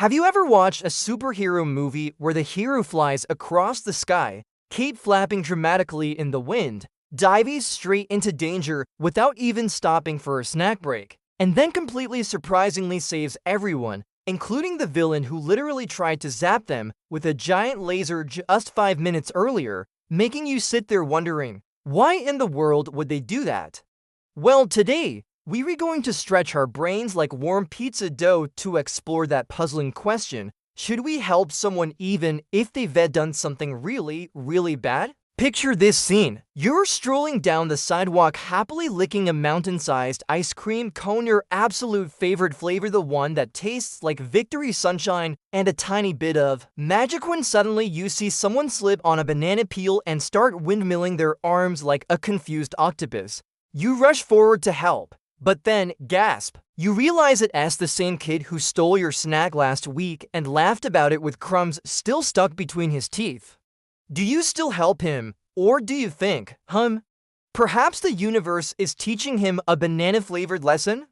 Have you ever watched a superhero movie where the hero flies across the sky, cape flapping dramatically in the wind, dives straight into danger without even stopping for a snack break, and then completely surprisingly saves everyone, including the villain who literally tried to zap them with a giant laser just 5 minutes earlier, making you sit there wondering, why in the world would they do that? Well, today, we're going to stretch our brains like warm pizza dough to explore that puzzling question. Should we help someone even if they've done something really, really bad? Picture this scene. You're strolling down the sidewalk happily licking a mountain-sized ice cream cone, your absolute favorite flavor, the one that tastes like victory sunshine and a tiny bit of magic, when suddenly you see someone slip on a banana peel and start windmilling their arms like a confused octopus. You rush forward to help, but then, gasp, you realize it's the same kid who stole your snack last week and laughed about it with crumbs still stuck between his teeth. Do you still help him, or do you think, perhaps the universe is teaching him a banana-flavored lesson?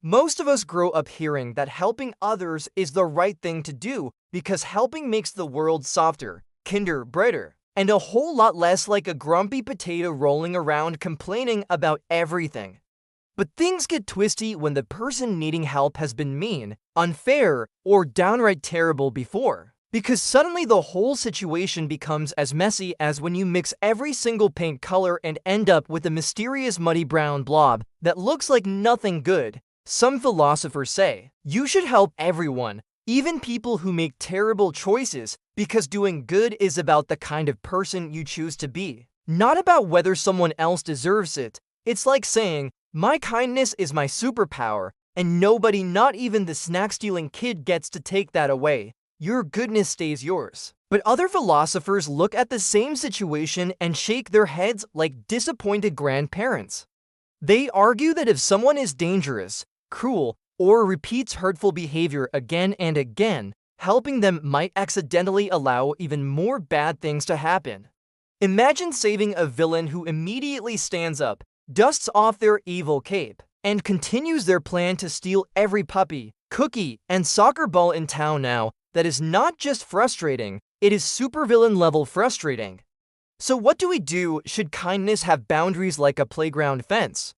Most of us grow up hearing that helping others is the right thing to do because helping makes the world softer, kinder, brighter, and a whole lot less like a grumpy potato rolling around complaining about everything. But things get twisty when the person needing help has been mean, unfair, or downright terrible before. Because suddenly the whole situation becomes as messy as when you mix every single paint color and end up with a mysterious muddy brown blob that looks like nothing good. Some philosophers say, you should help everyone, even people who make terrible choices, because doing good is about the kind of person you choose to be, not about whether someone else deserves it. It's like saying, my kindness is my superpower, and nobody, not even the snack-stealing kid, gets to take that away. Your goodness stays yours. But other philosophers look at the same situation and shake their heads like disappointed grandparents. They argue that if someone is dangerous, cruel, or repeats hurtful behavior again and again, helping them might accidentally allow even more bad things to happen. Imagine saving a villain who immediately stands up, dusts off their evil cape, and continues their plan to steal every puppy, cookie, and soccer ball in town. Now, that is not just frustrating, it is supervillain level frustrating. So what do we do? Should kindness have boundaries like a playground fence?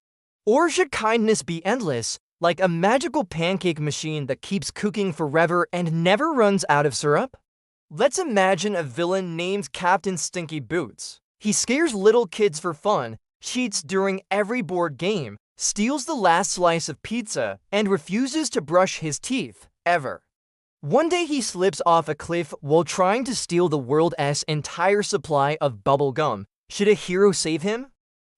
Or should kindness be endless, like a magical pancake machine that keeps cooking forever and never runs out of syrup? Let's imagine a villain named Captain Stinky Boots. He scares little kids for fun, cheats during every board game, steals the last slice of pizza, and refuses to brush his teeth, ever. One day he slips off a cliff while trying to steal the world's entire supply of bubble gum. Should a hero save him?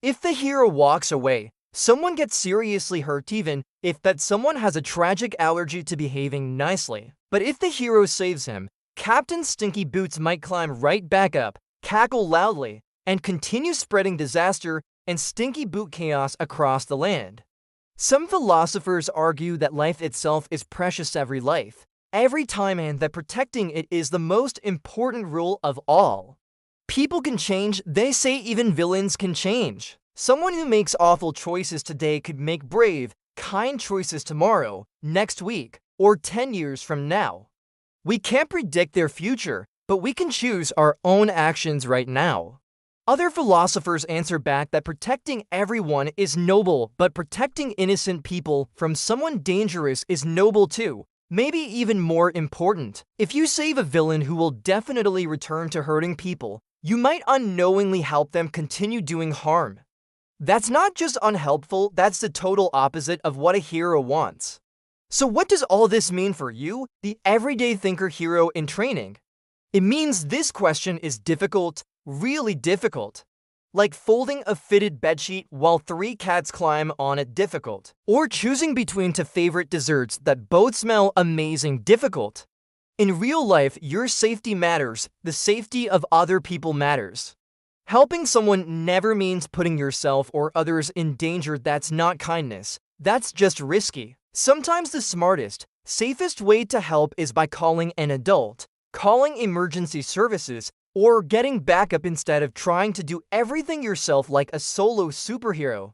If the hero walks away, someone gets seriously hurt, even if that someone has a tragic allergy to behaving nicely. But if the hero saves him, Captain Stinky Boots might climb right back up, cackle loudly, and continue spreading disaster and stinky boot chaos across the land. Some philosophers argue that life itself is precious, every time, and that protecting it is the most important rule of all. People can change, they say. Even villains can change. Someone who makes awful choices today could make brave, kind choices tomorrow, next week, or 10 years from now. We can't predict their future, but we can choose our own actions right now. Other philosophers answer back that protecting everyone is noble, but protecting innocent people from someone dangerous is noble too. Maybe even more important. If you save a villain who will definitely return to hurting people, you might unknowingly help them continue doing harm. That's not just unhelpful, that's the total opposite of what a hero wants. So what does all this mean for you, the everyday thinker hero in training? It means this question is difficult, really difficult. Like folding a fitted bedsheet while 3 cats climb on it, difficult. Or choosing between 2 favorite desserts that both smell amazing, difficult. In real life, your safety matters, the safety of other people matters. Helping someone never means putting yourself or others in danger. That's not kindness, that's just risky. Sometimes the smartest, safest way to help is by calling an adult, calling emergency services, or getting backup instead of trying to do everything yourself like a solo superhero.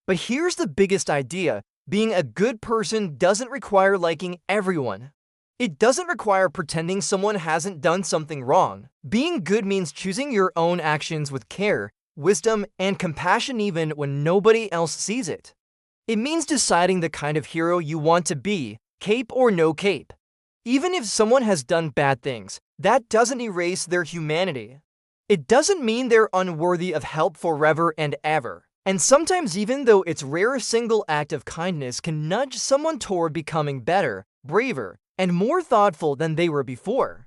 But here's the biggest idea: being a good person doesn't require liking everyone. It doesn't require pretending someone hasn't done something wrong. Being good means choosing your own actions with care, wisdom, and compassion even when nobody else sees it. It means deciding the kind of hero you want to be, cape or no cape. Even if someone has done bad things, that doesn't erase their humanity. It doesn't mean they're unworthy of help forever and ever. And sometimes even though it's rare, a single act of kindness can nudge someone toward becoming better, braver, and more thoughtful than they were before.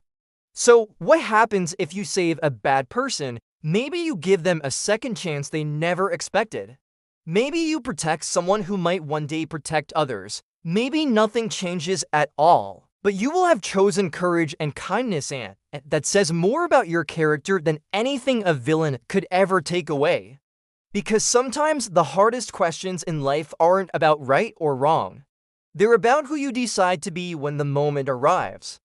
So, what happens if you save a bad person? Maybe you give them a second chance they never expected. Maybe you protect someone who might one day protect others. Maybe nothing changes at all, but you will have chosen courage and kindness, and that says more about your character than anything a villain could ever take away. Because sometimes the hardest questions in life aren't about right or wrong. They're about who you decide to be when the moment arrives.